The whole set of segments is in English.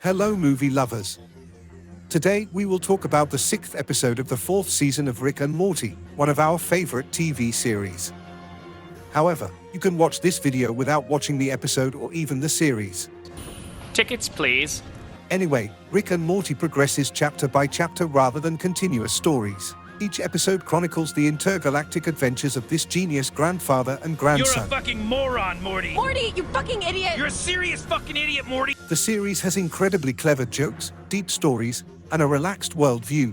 Hello movie lovers. Today we will talk about the 6th episode of the 4th season of Rick and Morty, one of our favorite TV series. However, you can watch this video without watching the episode or even the series. Tickets, please. Anyway, Rick and Morty progresses chapter by chapter rather than continuous stories. Each episode chronicles the intergalactic adventures of this genius grandfather and grandson. You're a fucking moron, Morty! Morty, you fucking idiot! You're a serious fucking idiot, Morty! The series has incredibly clever jokes, deep stories, and a relaxed worldview.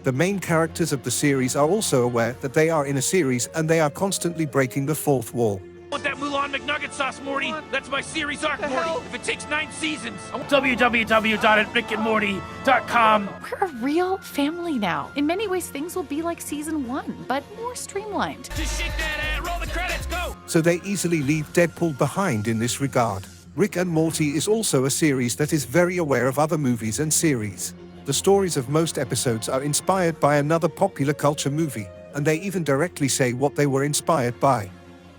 The main characters of the series are also aware that they are in a series and they are constantly breaking the fourth wall. I want that Mulan McNugget sauce, Morty! That's my series arc, Morty! hell? If it takes 9 seasons! www.rickandmorty.com. We're a real family now. In many ways, things will be like season 1, but more streamlined. Just shake that roll the credits, go! So they easily leave Deadpool behind in this regard. Rick and Morty is also a series that is very aware of other movies and series. The stories of most episodes are inspired by another popular culture movie, and they even directly say what they were inspired by.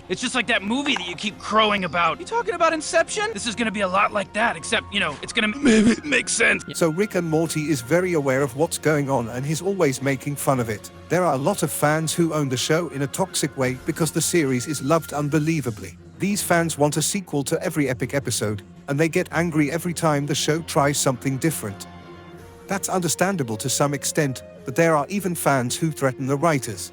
It's just like that movie that you keep crowing about. You talking about Inception? This is gonna be a lot like that, except, it's gonna make sense. So Rick and Morty is very aware of what's going on and he's always making fun of it. There are a lot of fans who own the show in a toxic way because the series is loved unbelievably. These fans want a sequel to every epic episode, and they get angry every time the show tries something different. That's understandable to some extent, but there are even fans who threaten the writers.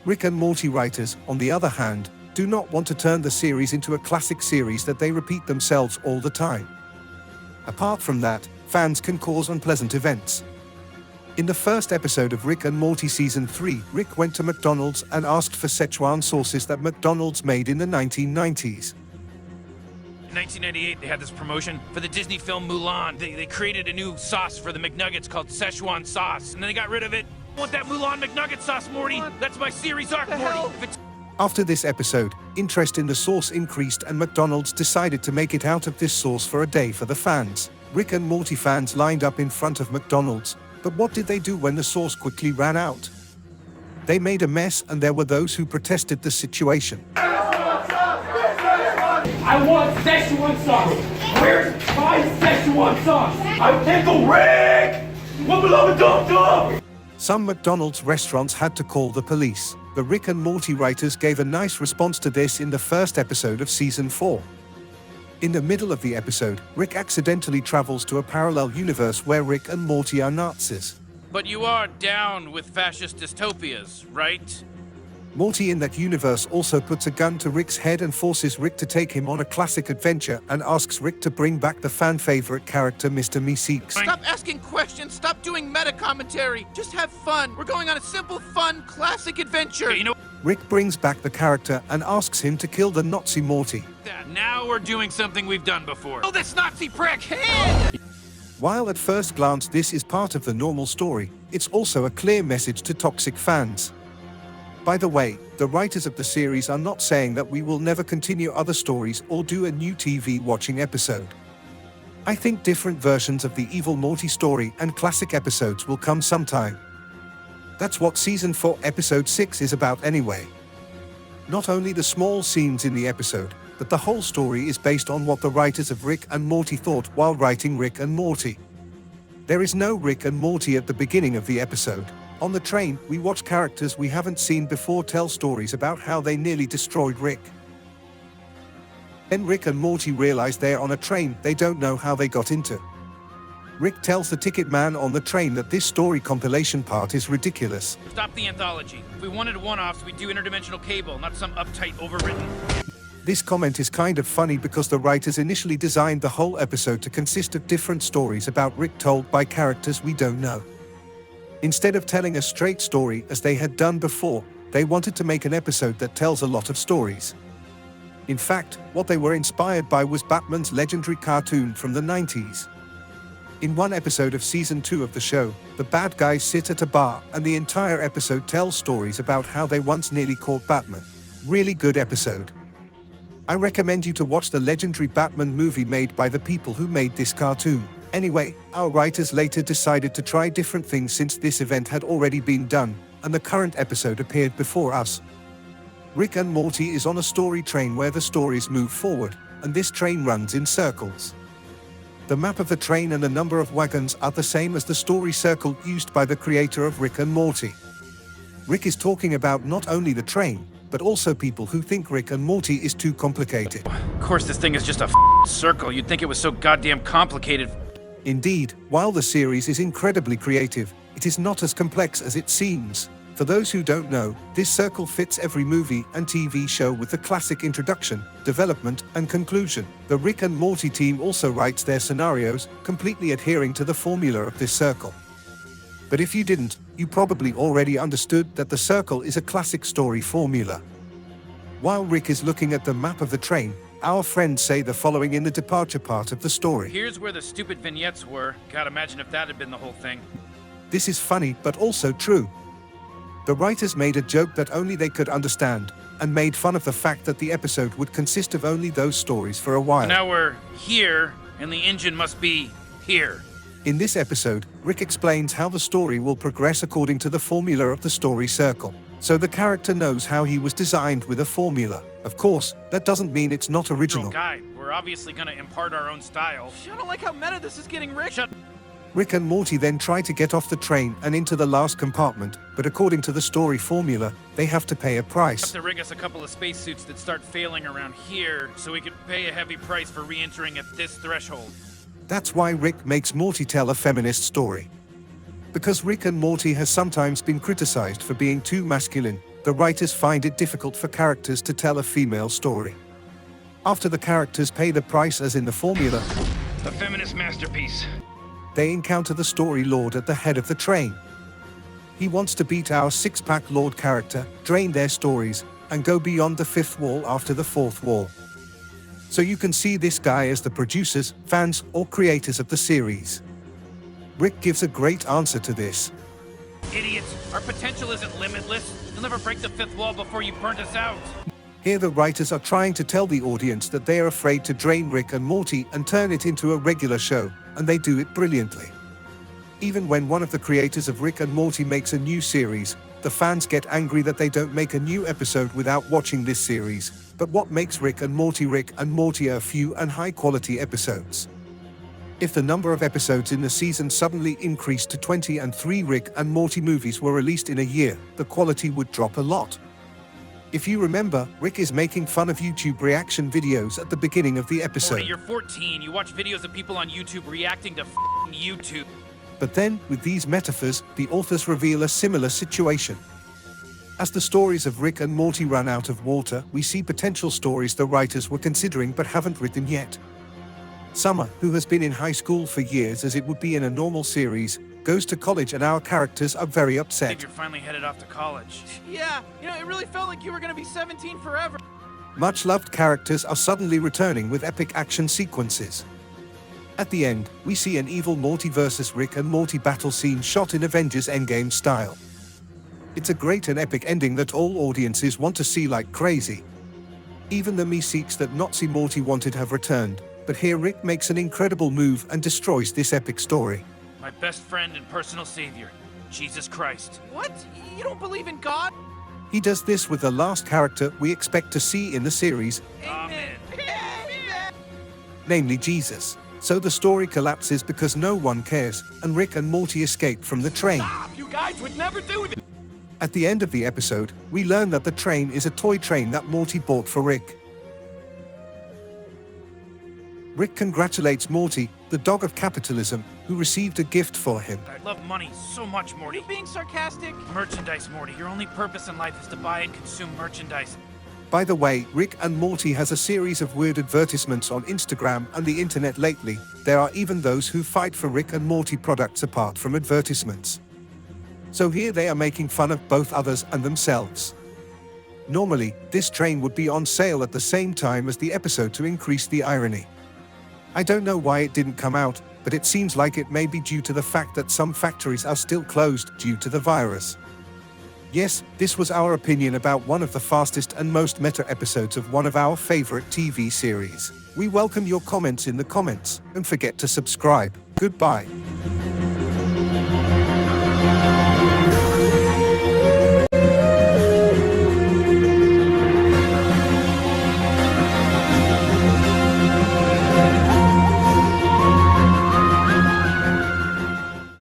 Rick and Morty writers, on the other hand, do not want to turn the series into a classic series that they repeat themselves all the time. Apart from that, fans can cause unpleasant events. In the first episode of Rick and Morty Season 3, Rick went to McDonald's and asked for Szechuan sauces that McDonald's made in the 1990s. In 1998, they had this promotion for the Disney film Mulan. They created a new sauce for the McNuggets called Szechuan sauce, and then they got rid of it. I want that Mulan McNugget sauce, Morty! That's my series arc, Morty! After this episode, interest in the sauce increased and McDonald's decided to make it out of this sauce for a day for the fans. Rick and Morty fans lined up in front of McDonald's, but what did they do when the sauce quickly ran out? They made a mess and there were those who protested the situation. I want Szechuan sauce! Where's my Szechuan sauce? I pickle Rick! One below dum. Some McDonald's restaurants had to call the police. The Rick and Morty writers gave a nice response to this in the first episode of Season 4. In the middle of the episode, Rick accidentally travels to a parallel universe where Rick and Morty are Nazis. But you are down with fascist dystopias, right? Morty in that universe also puts a gun to Rick's head and forces Rick to take him on a classic adventure and asks Rick to bring back the fan-favorite character Mr. Meeseeks. Stop asking questions, stop doing meta-commentary. Just have fun. We're going on a simple, fun, classic adventure. Okay, Rick brings back the character and asks him to kill the Nazi Morty. now we're doing something we've done before. Oh, this Nazi prick! Hey! While at first glance this is part of the normal story, it's also a clear message to toxic fans. By the way, the writers of the series are not saying that we will never continue other stories or do a new TV watching episode. I think different versions of the evil Morty story and classic episodes will come sometime. That's what Season 4 Episode 6 is about anyway. Not only the small scenes in the episode, but the whole story is based on what the writers of Rick and Morty thought while writing Rick and Morty. There is no Rick and Morty at the beginning of the episode. On the train, we watch characters we haven't seen before tell stories about how they nearly destroyed Rick. Then Rick and Morty realize they're on a train they don't know how they got into. Rick tells the ticket man on the train that this story compilation part is ridiculous. Stop the anthology. If we wanted one-offs, we'd do interdimensional cable, not some uptight overwritten. This comment is kind of funny because the writers initially designed the whole episode to consist of different stories about Rick told by characters we don't know. Instead of telling a straight story as they had done before, they wanted to make an episode that tells a lot of stories. In fact, what they were inspired by was Batman's legendary cartoon from the 90s. In one episode of Season 2 of the show, the bad guys sit at a bar and the entire episode tells stories about how they once nearly caught Batman. Really good episode. I recommend you to watch the legendary Batman movie made by the people who made this cartoon. Anyway, our writers later decided to try different things since this event had already been done, and the current episode appeared before us. Rick and Morty is on a story train where the stories move forward, and this train runs in circles. The map of the train and the number of wagons are the same as the story circle used by the creator of Rick and Morty. Rick is talking about not only the train, but also people who think Rick and Morty is too complicated. Of course, this thing is just a circle. You'd think it was so goddamn complicated. Indeed, while the series is incredibly creative, it is not as complex as it seems. For those who don't know, this circle fits every movie and TV show with the classic introduction, development, and conclusion. The Rick and Morty team also writes their scenarios, completely adhering to the formula of this circle. But if you didn't, you probably already understood that the circle is a classic story formula. While Rick is looking at the map of the train, our friends say the following in the departure part of the story. Here's where the stupid vignettes were. God, imagine if that had been the whole thing. This is funny, but also true. The writers made a joke that only they could understand, and made fun of the fact that the episode would consist of only those stories for a while. Now we're here, and the engine must be here. In this episode, Rick explains how the story will progress according to the formula of the story circle. So the character knows how he was designed with a formula. Of course, that doesn't mean it's not original. Guy, we're obviously gonna impart our own style. I don't like how meta this is getting, Rick. Shut. Rick and Morty then try to get off the train and into the last compartment, but according to the story formula, they have to pay a price. To rig us a couple of spacesuits that start failing around here, so we could pay a heavy price for re-entering at this threshold. That's why Rick makes Morty tell a feminist story. Because Rick and Morty has sometimes been criticized for being too masculine, the writers find it difficult for characters to tell a female story. After the characters pay the price as in the formula, A feminist masterpiece. they encounter the story lord at the head of the train. He wants to beat our six-pack lord character, drain their stories, and go beyond the fifth wall after the fourth wall. So you can see this guy as the producers, fans, or creators of the series. Rick gives a great answer to this. Idiots, our potential isn't limitless. You'll never break the fifth wall before you burnt us out. Here the writers are trying to tell the audience that they are afraid to drain Rick and Morty and turn it into a regular show, and they do it brilliantly. Even when one of the creators of Rick and Morty makes a new series, the fans get angry that they don't make a new episode without watching this series. But what makes Rick and Morty a few and high-quality episodes? If the number of episodes in the season suddenly increased to 20 and 3 Rick and Morty movies were released in a year, the quality would drop a lot. If you remember, Rick is making fun of YouTube reaction videos at the beginning of the episode. Morty, you're 14. You watch videos of people on YouTube reacting to YouTube. But then, with these metaphors, the authors reveal a similar situation. As the stories of Rick and Morty run out of water, we see potential stories the writers were considering but haven't written yet. Summer, who has been in high school for years as it would be in a normal series, goes to college and our characters are very I upset. think you're finally headed off to college. Yeah, it really felt like you were gonna be 17 forever. Much-loved characters are suddenly returning with epic action sequences. At the end, we see an evil Morty versus Rick and Morty battle scene shot in Avengers Endgame style. It's a great and epic ending that all audiences want to see like crazy. Even the me-seeks that not see Morty wanted have returned, but here Rick makes an incredible move and destroys this epic story. My best friend and personal savior, Jesus Christ. What? You don't believe in God? He does this with the last character we expect to see in the series, Amen. namely Jesus. So the story collapses because no one cares, and Rick and Morty escape from the train. Stop! You guys would never do this! At the end of the episode, we learn that the train is a toy train that Morty bought for Rick. Rick congratulates Morty, the dog of capitalism, who received a gift for him. I love money so much, Morty. You being sarcastic? Merchandise, Morty. Your only purpose in life is to buy and consume merchandise. By the way, Rick and Morty has a series of weird advertisements on Instagram and the internet lately. There are even those who fight for Rick and Morty products apart from advertisements. So here they are making fun of both others and themselves. Normally, this train would be on sale at the same time as the episode to increase the irony. I don't know why it didn't come out, but it seems like it may be due to the fact that some factories are still closed due to the virus. Yes, this was our opinion about one of the fastest and most meta episodes of one of our favorite TV series. We welcome your comments in the comments, and forget to subscribe. Goodbye.